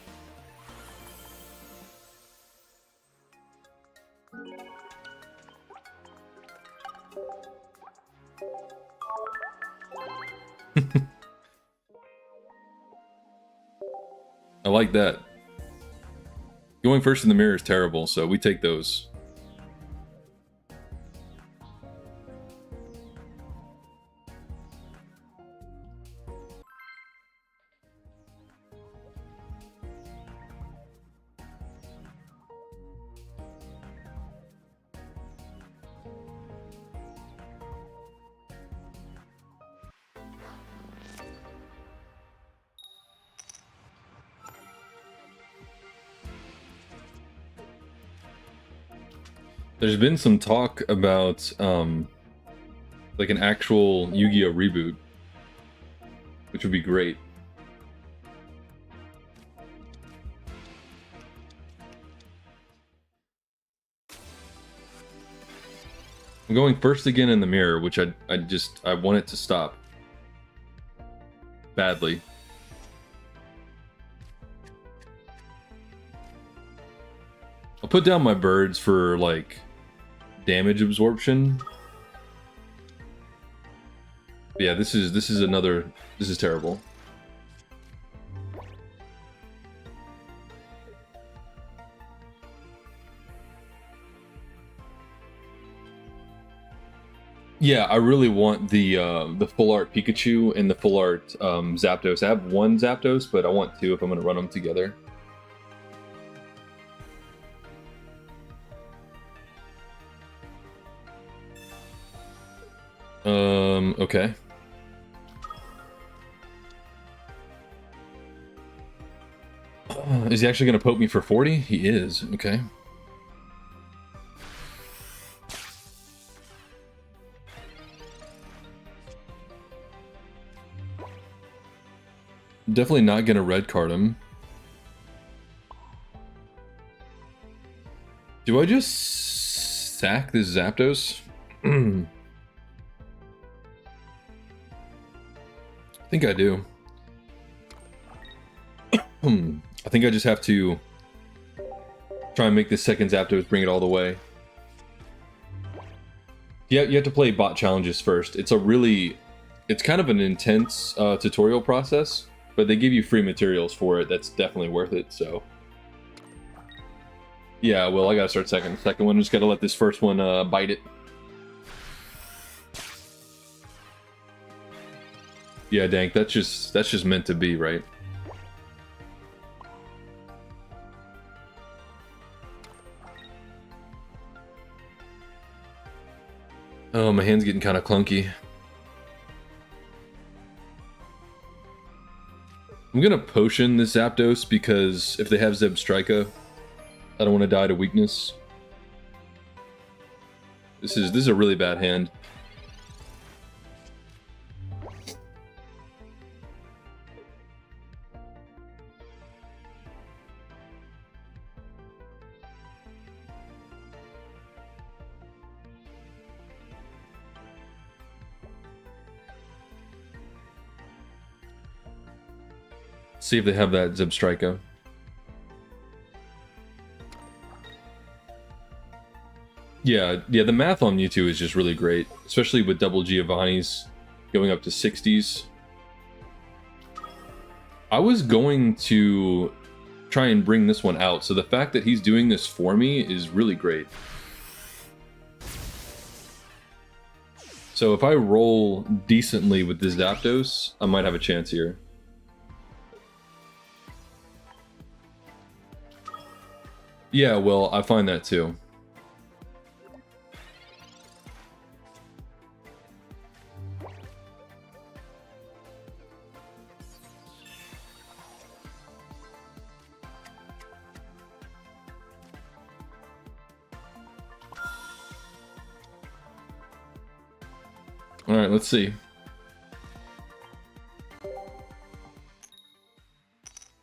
I like that. Going first in the mirror is terrible, so we take those. There's been some talk about like an actual Yu-Gi-Oh reboot, which would be great. I'm going first again in the mirror, which I want it to stop badly. I'll put down my birds for like damage absorption. Yeah, this is terrible. Yeah, I really want the full art Pikachu and the full art Zapdos. I have 1 Zapdos, but I want 2 if I'm going to run them together. Okay. Is he actually going to poke me for 40? He is. Okay. Definitely not going to red card him. Do I just sack this Zapdos? I think I do. I think I just have to try and make this second Zapdos bring it all the way. Yeah, you have to play bot challenges first. It's kind of an intense tutorial process, but they give you free materials for it. That's definitely worth it, so. Yeah, well, I gotta start second. Second one, just gotta let this first one bite it. Yeah, Dank, that's just meant to be, right? Oh, my hand's getting kind of clunky. I'm gonna potion this Zapdos because if they have Zebstrika, I don't want to die to weakness. This is a really bad hand. See if they have that Zebstrika. Yeah, the math on Mewtwo is just really great, especially with double Giovanni's going up to 60s. I was going to try and bring this one out, so the fact that he's doing this for me is really great. So if I roll decently with this Zapdos, I might have a chance here. Yeah, well, I find that too. Alright, let's see.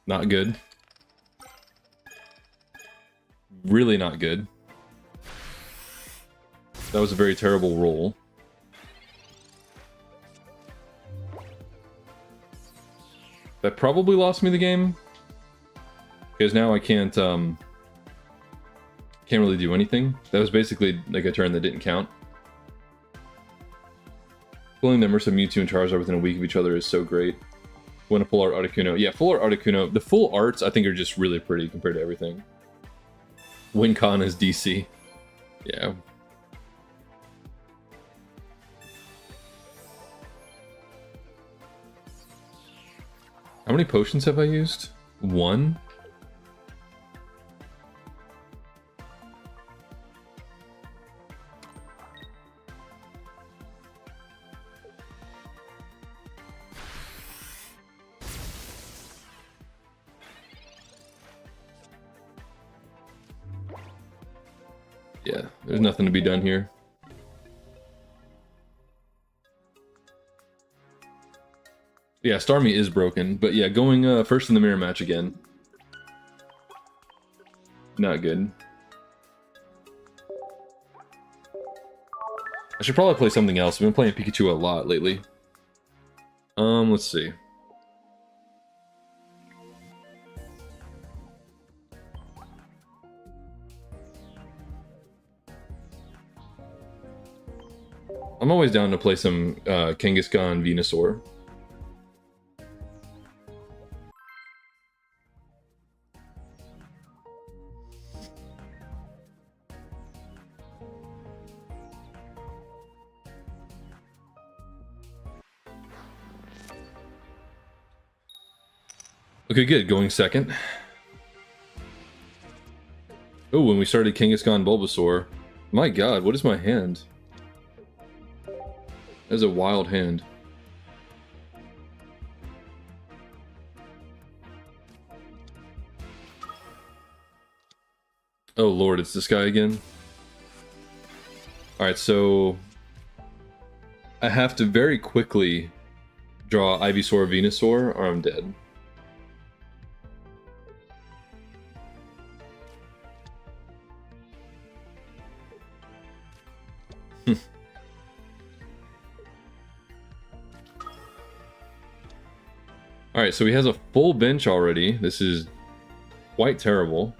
Not good. Really not good. That was a very terrible roll. That probably lost me the game. Because now I can't really do anything. That was basically like a turn that didn't count. Pulling the Immersive Mewtwo and Charizard within a week of each other is so great. When a full art Articuno. Yeah, full art Articuno. The full arts I think are just really pretty compared to everything. WinCon is DC. Yeah. How many potions have I used? One? Yeah, there's nothing to be done here. Yeah, Starmie is broken, but yeah, going first in the mirror match again. Not good. I should probably play something else. I've been playing Pikachu a lot lately. Let's see. I'm always down to play some Kangaskhan Venusaur. Okay, good. Going second. Oh, when we started Kangaskhan Bulbasaur. My god, what is my hand? That's a wild hand. Oh lord, it's this guy again. Alright, so I have to very quickly draw Ivysaur, Venusaur, or I'm dead. Alright, so he has a full bench already. This is quite terrible.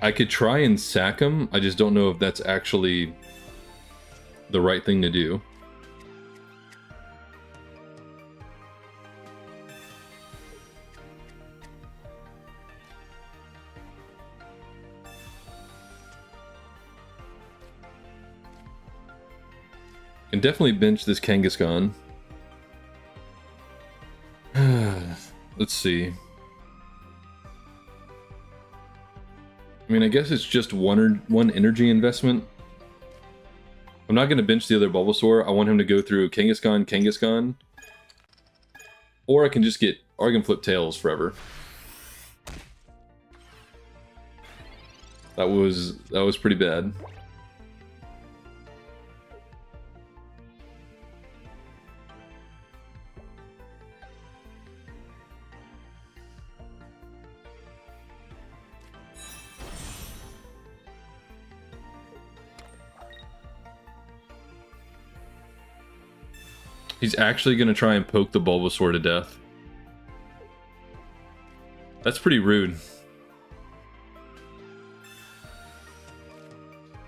I could try and sack him. I just don't know if that's actually the right thing to do. Can definitely bench this Kangaskhan. Let's see. I mean, I guess it's just one energy investment. I'm not going to bench the other Bulbasaur. I want him to go through Kangaskhan. Or I can just get... Or I can flip Tails forever. That was pretty bad. He's actually going to try and poke the Bulbasaur to death. That's pretty rude.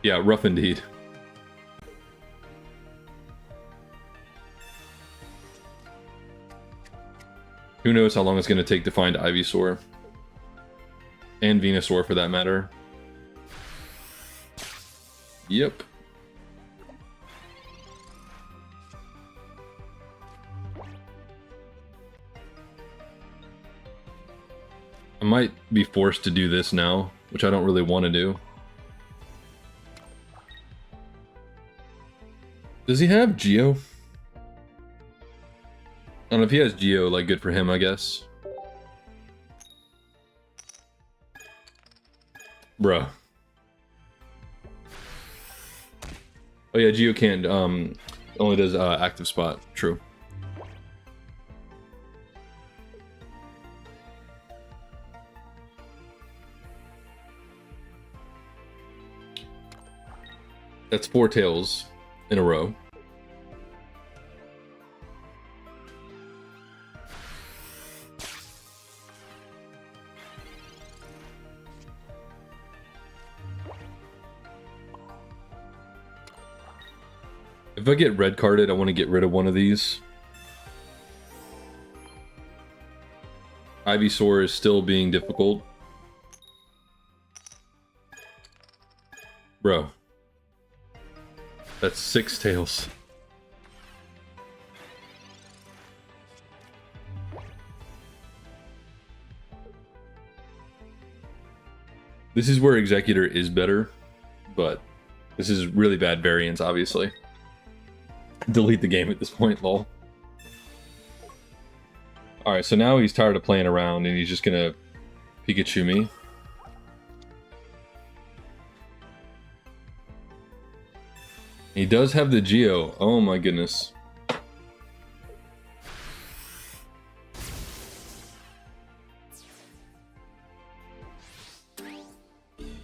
Yeah, rough indeed. Who knows how long it's going to take to find Ivysaur. And Venusaur for that matter. Yep. I might be forced to do this now, which I don't really want to do. Does he have Geo? I don't know if he has Geo, like, good for him, I guess. Bruh. Oh yeah, Geo can't, only does active spot, true. That's 4 tails in a row. If I get red carded, I want to get rid of one of these. Ivysaur is still being difficult. Bro. That's 6 tails. This is where Executor is better, but this is really bad variance, obviously. Delete the game at this point, lol. Alright, so now he's tired of playing around and he's just gonna Pikachu me. He does have the Geo. Oh my goodness.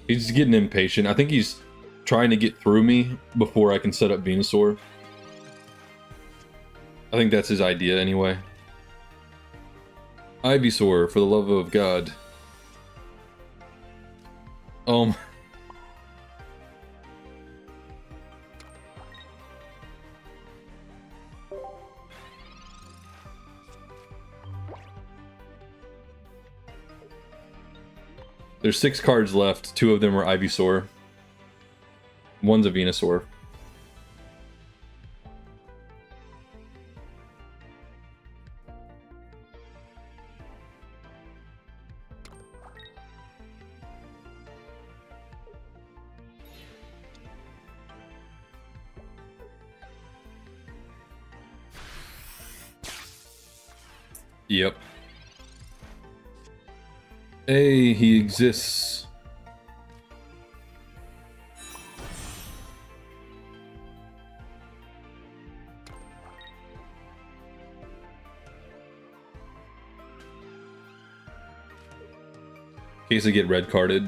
He's getting impatient. I think he's trying to get through me before I can set up Venusaur. I think that's his idea anyway. Ivysaur, for the love of God. There's 6 cards left. 2 of them are Ivysaur. One's a Venusaur. Yep. Hey, he exists. In case I get red carded.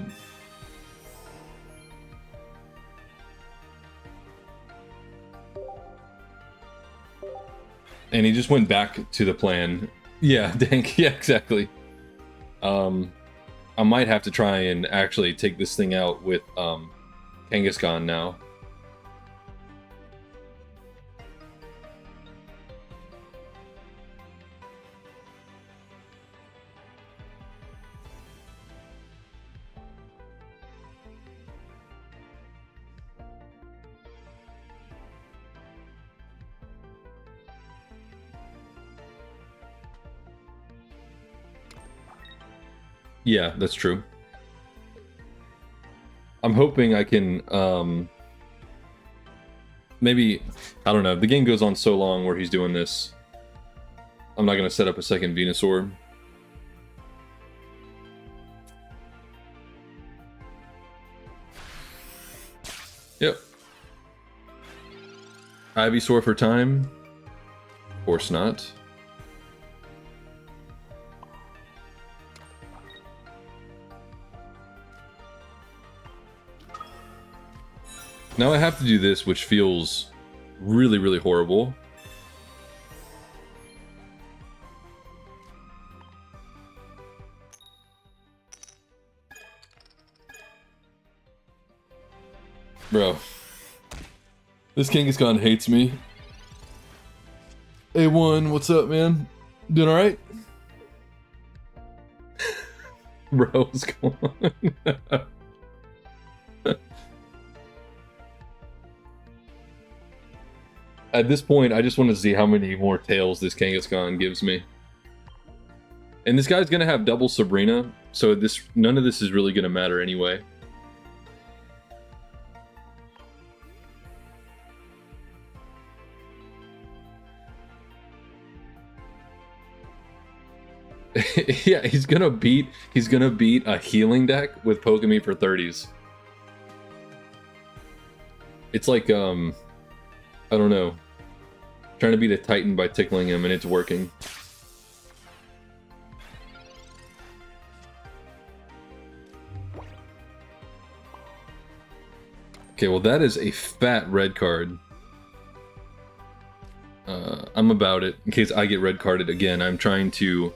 And he just went back to the plan. Yeah, dang. Yeah, exactly. I might have to try and actually take this thing out with Kangaskhan now. Yeah, that's true. I'm hoping I can, maybe, I don't know, the game goes on so long where he's doing this. I'm not going to set up a second Venusaur. Yep. Ivysaur for time? Of course not. Now I have to do this, which feels really, really horrible. Bro. This Kangaskhan hates me. A1, what's up, man? Doing alright? Bro, what's going on? At this point, I just want to see how many more tails this Kangaskhan gives me. And this guy's gonna have double Sabrina, so none of this is really gonna matter anyway. Yeah, he's gonna beat a healing deck with Pokemon for 30s. It's like I don't know. Trying to beat a Titan by tickling him, and it's working. Okay, well that is a fat red card. I'm about it. In case I get red carded again, I'm trying to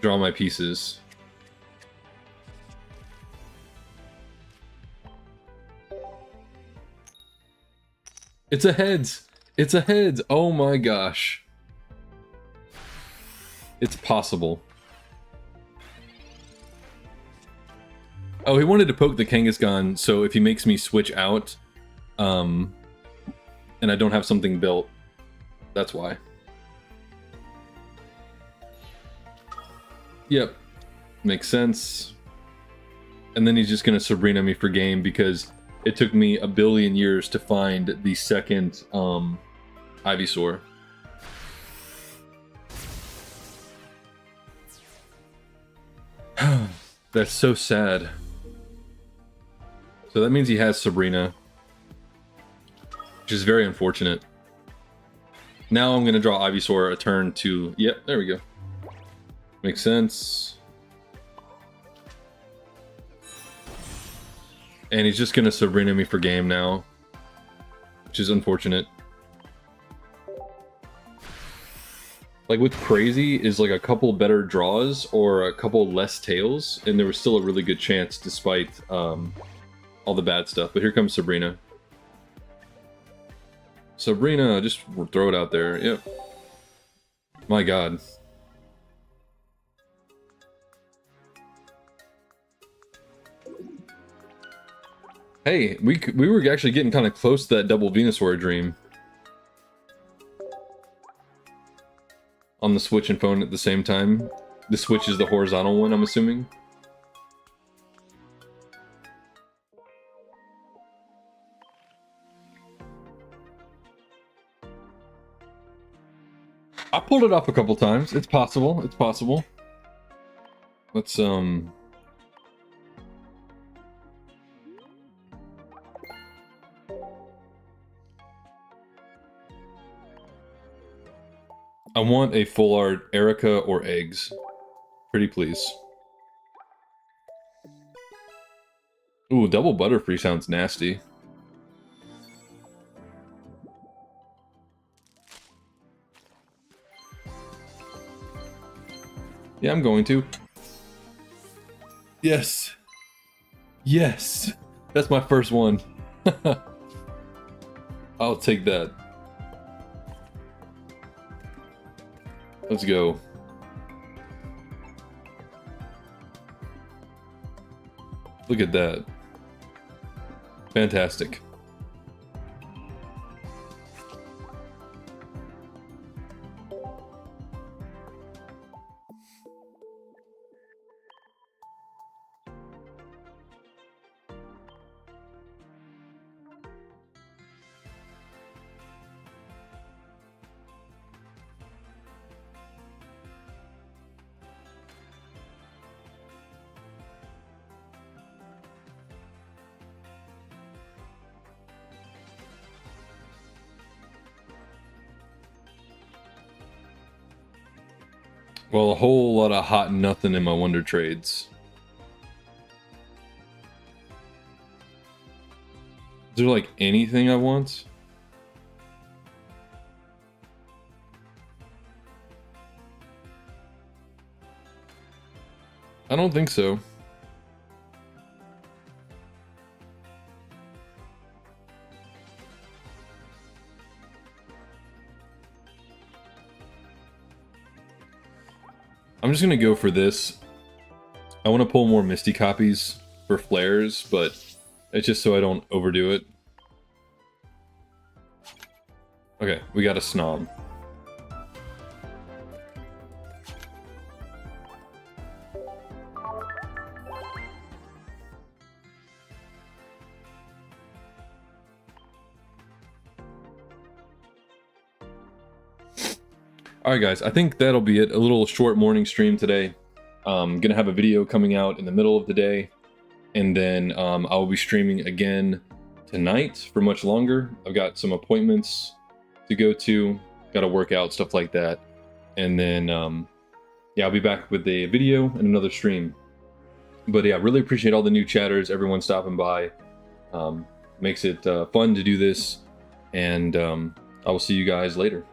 draw my pieces. It's a heads! It's a heads! Oh my gosh. It's possible. Oh, he wanted to poke the Kangaskhan, so if he makes me switch out, and I don't have something built, that's why. Yep. Makes sense. And then he's just gonna Sabrina me for game because it took me a billion years to find the second Ivysaur. That's so sad. So that means he has Sabrina, which is very unfortunate. Now I'm gonna draw Ivysaur a turn to... Yep, there we go. Makes sense. And he's just gonna Sabrina me for game now, which is unfortunate. Like with Crazy is like a couple better draws or a couple less tails, and there was still a really good chance despite all the bad stuff. But here comes Sabrina. Sabrina, just throw it out there. Yep. My god. Hey, we were actually getting kind of close to that double Venusaur dream. On the Switch and phone at the same time. The Switch is the horizontal one, I'm assuming. I I've pulled it off a couple times. It's possible. It's possible. Let's I want a full art Erica or eggs. Pretty please. Ooh, double Butterfree sounds nasty. Yeah, I'm going to. Yes. Yes. That's my first one. I'll take that. Let's go. Look at that. Fantastic. Well, a whole lot of hot nothing in my Wonder Trades. Is there like anything I want? I don't think so. I'm just gonna go for this. I want to pull more Misty copies for flares, but it's just so I don't overdo it. Okay, we got a Snom. Alright guys, I think that'll be it. A little short morning stream today. Gonna have a video coming out in the middle of the day, and then I'll be streaming again tonight for much longer. I've got some appointments to go to, gotta work out, stuff like that. And then, yeah, I'll be back with a video and another stream. But yeah, really appreciate all the new chatters, everyone stopping by. Makes it fun to do this, and I will see you guys later.